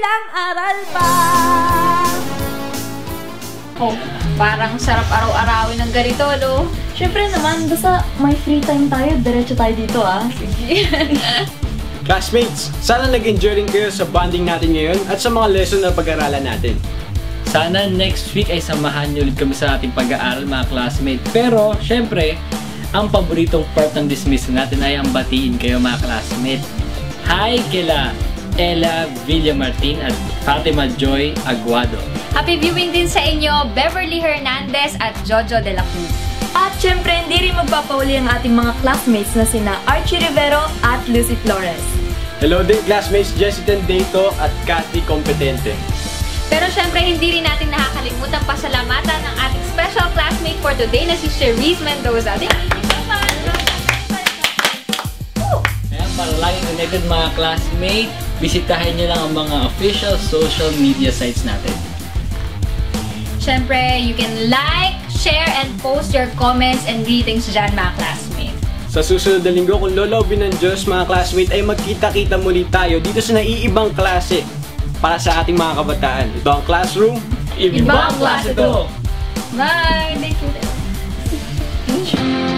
Walang aral pa! Oh, parang sarap araw-arawin ng ganito, no? Siyempre naman, basta may free time tayo, diretso tayo dito Sige. Classmates, sana nag-enjoy rin kayo sa bonding natin ngayon at sa mga lesson na pag-aralan natin. Sana next week ay samahan niyo ulit kami sa ating pag-aaral mga classmates. Pero, syempre, ang paboritong part ng dismissal natin ay ang batiin kayo mga classmates. Hi kila Ella Villamartin at Fatima Joy Aguado. Happy viewing din sa inyo, Beverly Hernandez at Jojo de la Cruz. At syempre, hindi rin magpapauli ang ating mga classmates na sina Archie Rivero at Lucy Flores. Hello din classmates Jessica Dato at Cathy Competente. Pero syempre, hindi rin natin nakakalimutan pasalamatan ng ating special classmate for today na si Cherise Mendoza. Thank you so much! Kaya para laging connected mga classmates, bisitahin niyo lang ang mga official social media sites natin. Syempre, you can like, share, and post your comments and greetings dyan mga classmates. Sa susunod na linggo, kung lolobin ng Diyos mga classmates, ay magkita-kita muli tayo dito sa naiibang klase para sa ating mga kabataan. Ito ang Classroom. Ibang klase to! Bye! Thank you.